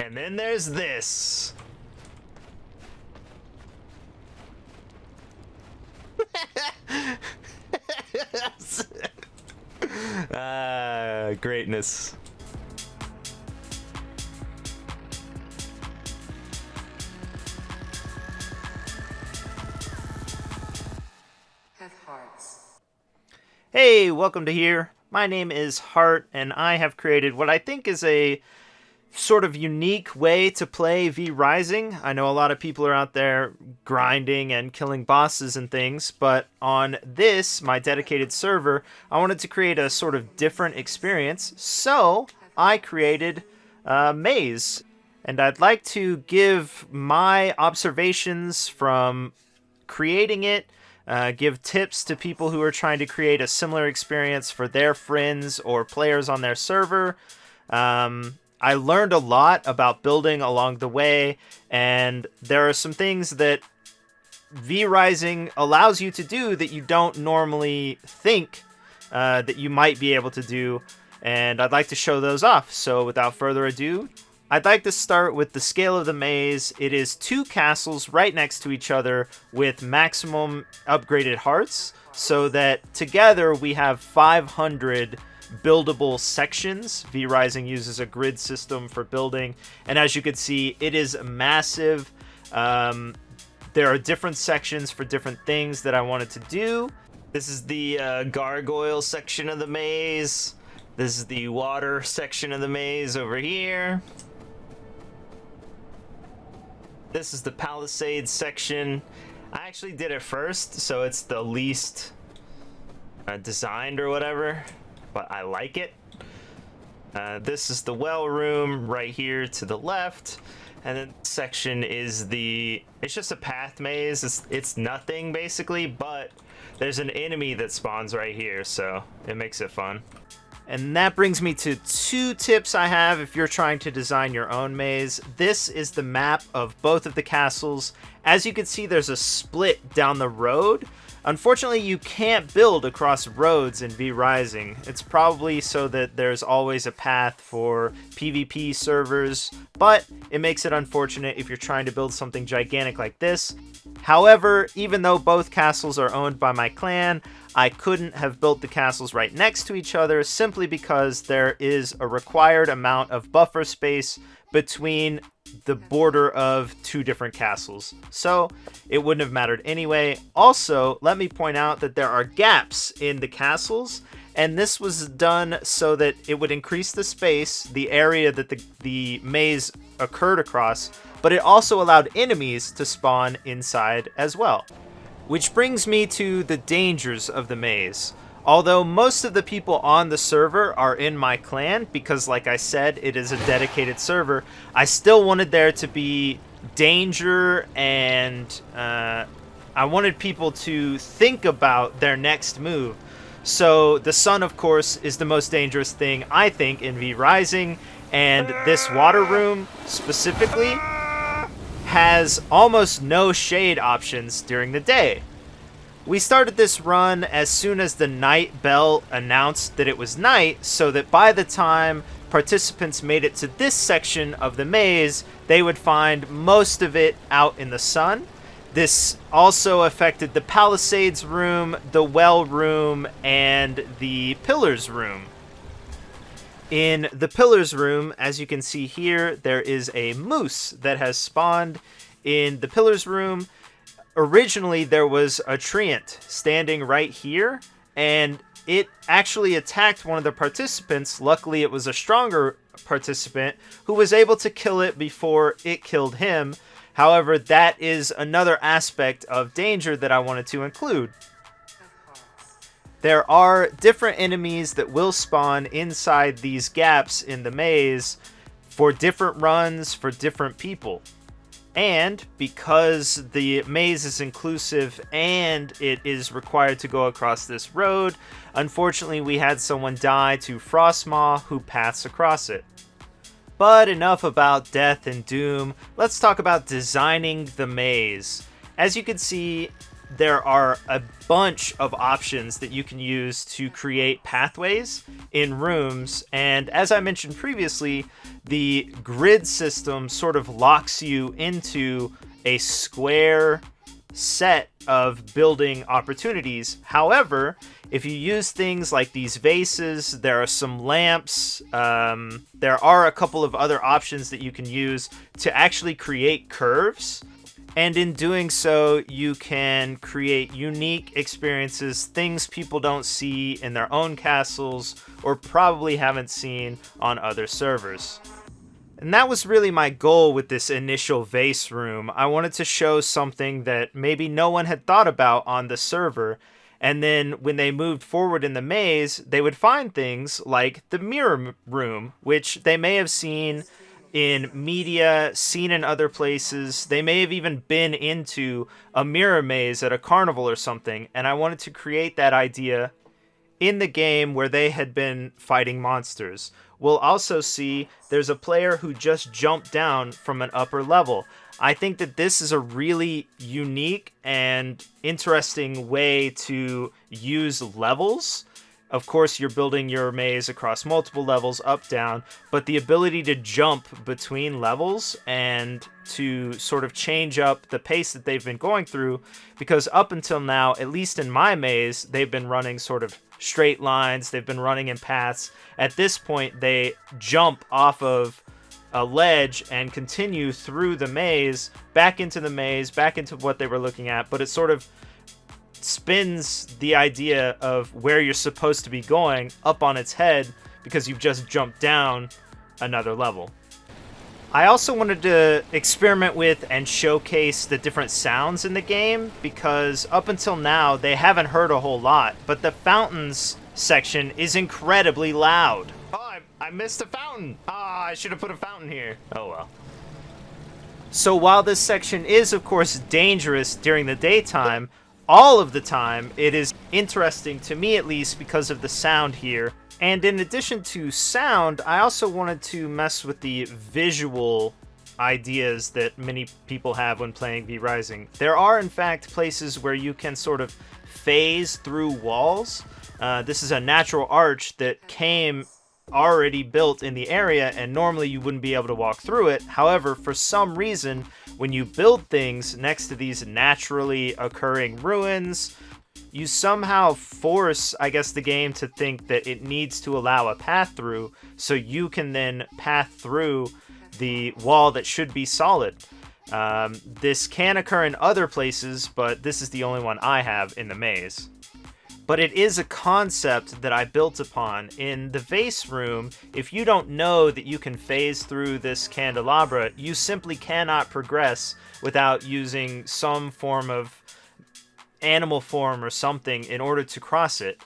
And then there's this. Greatness. Have hearts. Hey, welcome to here. My name is Hart, and I have created what I think is a sort of unique way to play V Rising. I know a lot of people are out there grinding and killing bosses and things, but on this, my dedicated server, I wanted to create a sort of different experience, so I created a maze. And I'd like to give my observations from creating it, give tips to people who are trying to create a similar experience for their friends or players on their server. I learned a lot about building along the way, and there are some things that V Rising allows you to do that you don't normally think that you might be able to do, and I'd like to show those off. So without further ado, I'd like to start with the scale of the maze. It is 2 castles right next to each other with maximum upgraded hearts, so that together we have 500 buildable sections. V Rising uses a grid system for building, and as you can see, it is massive. There are different sections for different things that I wanted to do. This is the gargoyle section of the maze. This is the water section of the maze over here. This is the palisade section. I actually did it first, so it's the least designed or whatever, but I like it. This is the well room right here to the left, and then this section is it's just a path maze. It's nothing basically, but there's an enemy that spawns right here, so it makes it fun. And that brings me to 2 tips I have if you're trying to design your own maze. This is the map of both of the castles. As you can see, there's a split down the road. Unfortunately, you can't build across roads in V Rising. It's probably so that there's always a path for PvP servers, but it makes it unfortunate if you're trying to build something gigantic like this. However, even though both castles are owned by my clan, I couldn't have built the castles right next to each other simply because there is a required amount of buffer space between the border of 2 different castles. So it wouldn't have mattered anyway. Also, let me point out that there are gaps in the castles, and this was done so that it would increase the space, the area that the maze occurred across, but it also allowed enemies to spawn inside as well. Which brings me to the dangers of the maze. Although most of the people on the server are in my clan, because like I said, it is a dedicated server, I still wanted there to be danger, and I wanted people to think about their next move. So the sun, of course, is the most dangerous thing, I think, in V Rising, and this water room specifically has almost no shade options during the day. We started this run as soon as the night bell announced that it was night, so that by the time participants made it to this section of the maze, they would find most of it out in the sun. This also affected the Palisades room, the well room, and the Pillars room. In the Pillars room, as you can see here, there is a moose that has spawned in the Pillars room. Originally, there was a treant standing right here, and it actually attacked one of the participants. Luckily, it was a stronger participant who was able to kill it before it killed him. However, that is another aspect of danger that I wanted to include. There are different enemies that will spawn inside these gaps in the maze for different runs for different people. And because the maze is inclusive and it is required to go across this road, unfortunately we had someone die to Frostmaw who paths across it. But enough about death and doom, let's talk about designing the maze. As you can see, there are a bunch of options that you can use to create pathways in rooms. And as I mentioned previously, the grid system sort of locks you into a square set of building opportunities. However, if you use things like these vases, there are some lamps, there are a couple of other options that you can use to actually create curves. And in doing so, you can create unique experiences, things people don't see in their own castles or probably haven't seen on other servers. And that was really my goal with this initial vase room. I wanted to show something that maybe no one had thought about on the server. And then when they moved forward in the maze, they would find things like the mirror room, which they may have seen in media, seen in other places. They may have even been into a mirror maze at a carnival or something. And I wanted to create that idea in the game where they had been fighting monsters. We'll also see there's a player who just jumped down from an upper level. I think that this is a really unique and interesting way to use levels. Of course, you're building your maze across multiple levels, up, down, but the ability to jump between levels and to sort of change up the pace that they've been going through, because up until now, at least in my maze, they've been running sort of straight lines, they've been running in paths. At this point, they jump off of a ledge and continue through the maze, back into the maze, back into what they were looking at, but it sort of spins the idea of where you're supposed to be going up on its head because you've just jumped down another level. I also wanted to experiment with and showcase the different sounds in the game because up until now they haven't heard a whole lot, but the fountains section is incredibly loud. Oh, I missed a fountain. I should have put a fountain here. Oh well. So while this section is of course dangerous during the daytime, all of the time, it is interesting to me at least because of the sound here. And in addition to sound, I also wanted to mess with the visual ideas that many people have when playing V Rising. There are in fact places where you can sort of phase through walls. This is a natural arch that came already built in the area, and normally you wouldn't be able to walk through it. However, for some reason, when you build things next to these naturally occurring ruins, you somehow force, I guess, the game to think that it needs to allow a path through, so you can then path through the wall that should be solid. This can occur in other places, but this is the only one I have in the maze. But it is a concept that I built upon. In the vase room, if you don't know that you can phase through this candelabra, you simply cannot progress without using some form of animal form or something in order to cross it.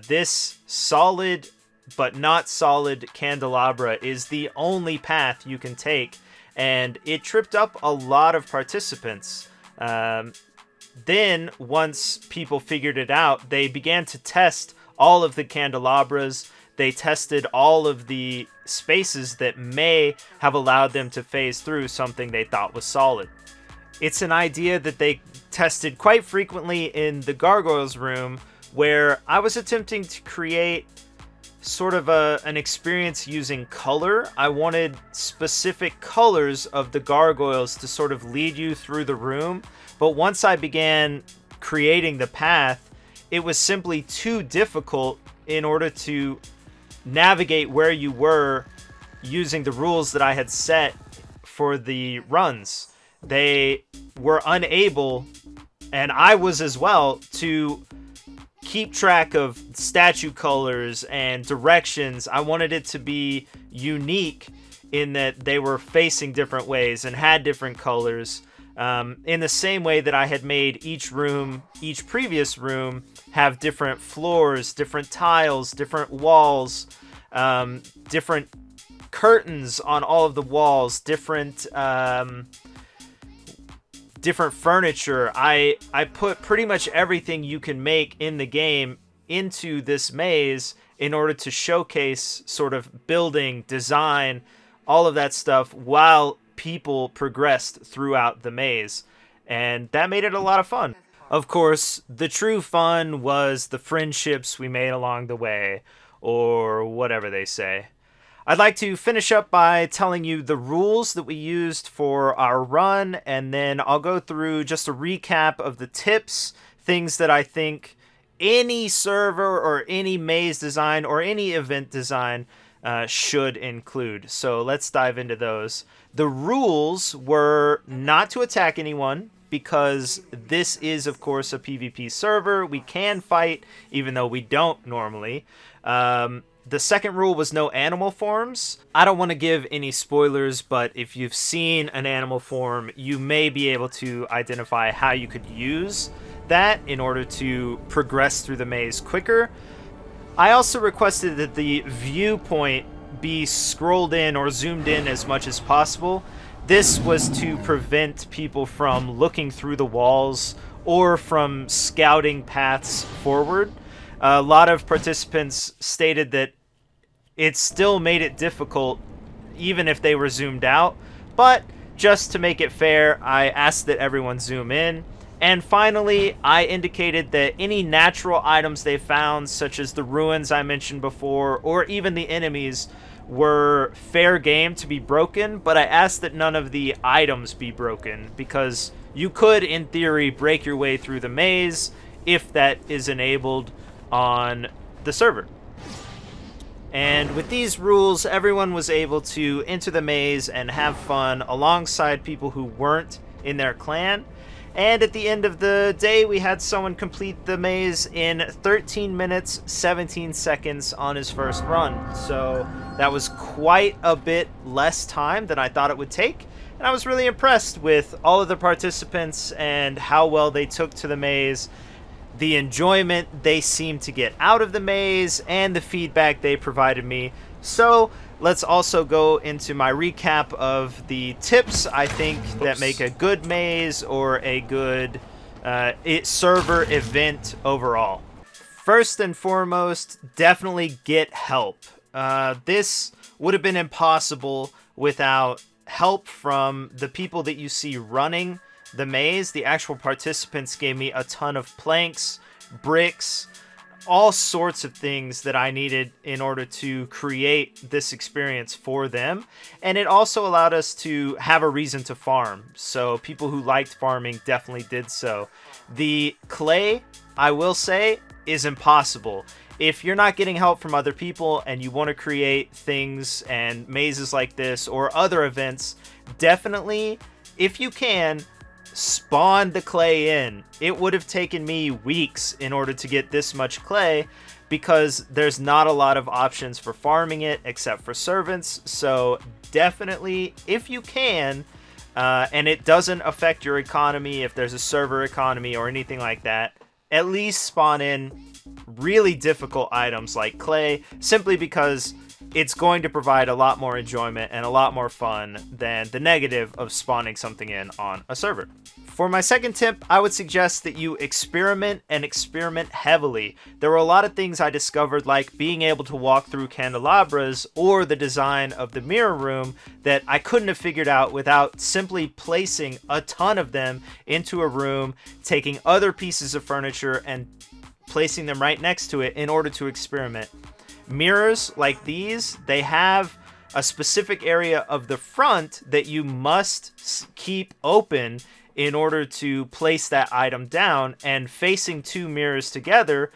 This solid but not solid candelabra is the only path you can take, and it tripped up a lot of participants. Then, once people figured it out, they began to test all of the candelabras. They tested all of the spaces that may have allowed them to phase through something they thought was solid. It's an idea that they tested quite frequently in the Gargoyles room, where I was attempting to create sort of an experience using color. I wanted specific colors of the gargoyles to sort of lead you through the room. But once I began creating the path, it was simply too difficult in order to navigate where you were using the rules that I had set for the runs. They were unable, and I was as well, to keep track of statue colors and directions. I wanted it to be unique in that they were facing different ways and had different colors. In the same way that I had made each previous room, have different floors, different tiles, different walls, different curtains on all of the walls, different furniture. I put pretty much everything you can make in the game into this maze in order to showcase sort of building, design, all of that stuff while people progressed throughout the maze. And that made it a lot of fun. Of course, the true fun was the friendships we made along the way, or whatever they say. I'd like to finish up by telling you the rules that we used for our run, and then I'll go through just a recap of the tips, things that I think any server or any maze design or any event design should include. So let's dive into those. The rules were not to attack anyone, because this is, of course, a PvP server. We can fight, even though we don't normally. The second rule was no animal forms. I don't want to give any spoilers, but if you've seen an animal form, you may be able to identify how you could use that in order to progress through the maze quicker. I also requested that the viewpoint be scrolled in or zoomed in as much as possible. This was to prevent people from looking through the walls or from scouting paths forward. A lot of participants stated that it still made it difficult even if they were zoomed out, but just to make it fair, I asked that everyone zoom in. And finally, I indicated that any natural items they found, such as the ruins I mentioned before, or even the enemies, were fair game to be broken, but I asked that none of the items be broken, because you could, in theory, break your way through the maze if that is enabled on the server. And with these rules, everyone was able to enter the maze and have fun alongside people who weren't in their clan. And at the end of the day, we had someone complete the maze in 13 minutes, 17 seconds on his first run. So that was quite a bit less time than I thought it would take. And I was really impressed with all of the participants and how well they took to the maze, the enjoyment they seemed to get out of the maze, and the feedback they provided me. So let's also go into my recap of the tips I think that make a good maze or a good server event overall. First and foremost, definitely get help. This would have been impossible without help from the people that you see running the maze. The actual participants gave me a ton of planks, bricks, all sorts of things that I needed in order to create this experience for them. And it also allowed us to have a reason to farm. So people who liked farming definitely did so. The clay, I will say, is impossible. If you're not getting help from other people and you want to create things and mazes like this or other events, definitely, if you can, spawn the clay in. It would have taken me weeks in order to get this much clay, because there's not a lot of options for farming it except for servants. So definitely, if you can, and it doesn't affect your economy, if there's a server economy or anything like that, at least spawn in really difficult items like clay, simply because it's going to provide a lot more enjoyment and a lot more fun than the negative of spawning something in on a server. For my second tip, I would suggest that you experiment and experiment heavily. There were a lot of things I discovered, like being able to walk through candelabras or the design of the mirror room, that I couldn't have figured out without simply placing a ton of them into a room, taking other pieces of furniture and placing them right next to it in order to experiment. Mirrors like these, they have a specific area of the front that you must keep open in order to place that item down, and facing two mirrors together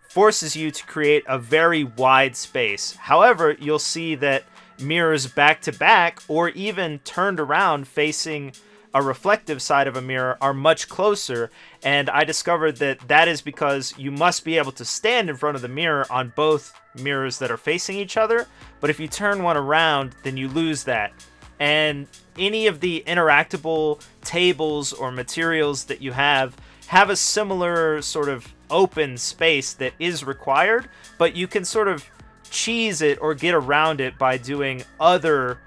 forces you to create a very wide space. However, you'll see that mirrors back to back or even turned around facing a reflective side of a mirror are much closer, and I discovered that that is because you must be able to stand in front of the mirror on both mirrors that are facing each other, but if you turn one around, then you lose that. And any of the interactable tables or materials that you have a similar sort of open space that is required, but you can sort of cheese it or get around it by doing other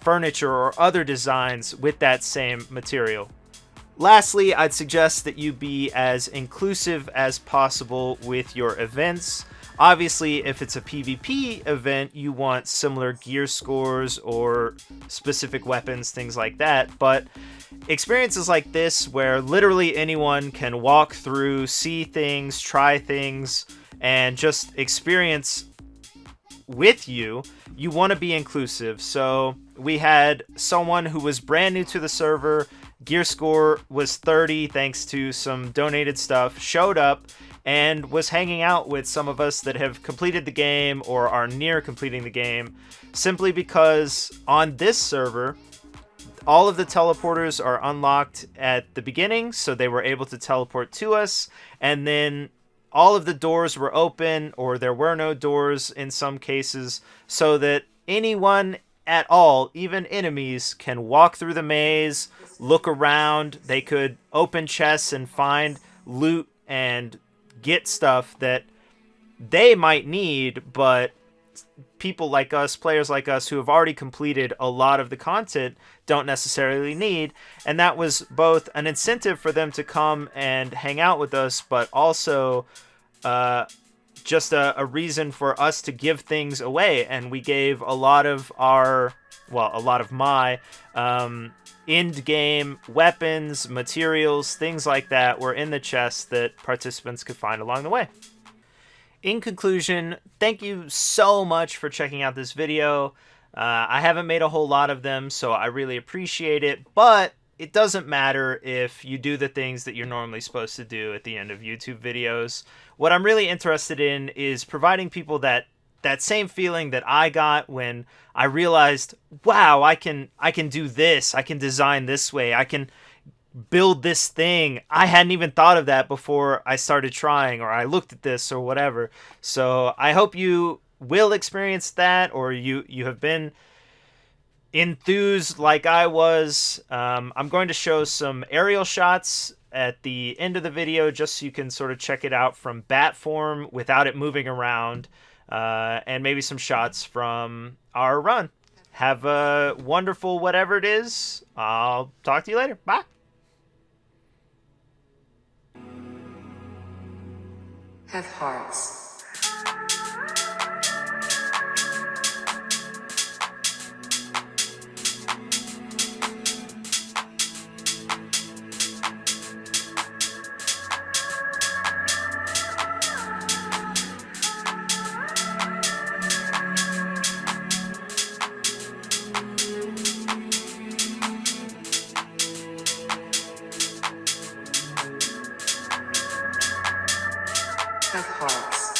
furniture or other designs with that same material. Lastly, I'd suggest that you be as inclusive as possible with your events. Obviously, if it's a PvP event, you want similar gear scores or specific weapons, things like that. But experiences like this, where literally anyone can walk through, see things, try things, and just experience with you, you want to be inclusive. So we had someone who was brand new to the server, gear score was 30 thanks to some donated stuff, showed up and was hanging out with some of us that have completed the game or are near completing the game, simply because on this server all of the teleporters are unlocked at the beginning, so they were able to teleport to us, and then all of the doors were open, or there were no doors in some cases, so that anyone at all, even enemies, can walk through the maze, look around. They could open chests and find loot and get stuff that they might need, but people like us, players like us who have already completed a lot of the content, don't necessarily need. And that was both an incentive for them to come and hang out with us, but also just a reason for us to give things away. And we gave a lot of my end game weapons, materials, things like that were in the chest that participants could find along the way. In conclusion, thank you so much for checking out this video. I haven't made a whole lot of them, so I really appreciate it, but it doesn't matter if you do the things that you're normally supposed to do at the end of YouTube videos. What I'm really interested in is providing people that same feeling that I got when I realized, wow, I can do this, I can design this way, I can build this thing. I hadn't even thought of that before I started trying, or I looked at this or whatever. So I hope you will experience that, or you have been enthused like I was. I'm going to show some aerial shots at the end of the video just so you can sort of check it out from bat form without it moving around, and maybe some shots from our run. Have a wonderful whatever it is. I'll talk to you later. Bye. Have hearts. Have hearts.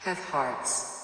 Have hearts.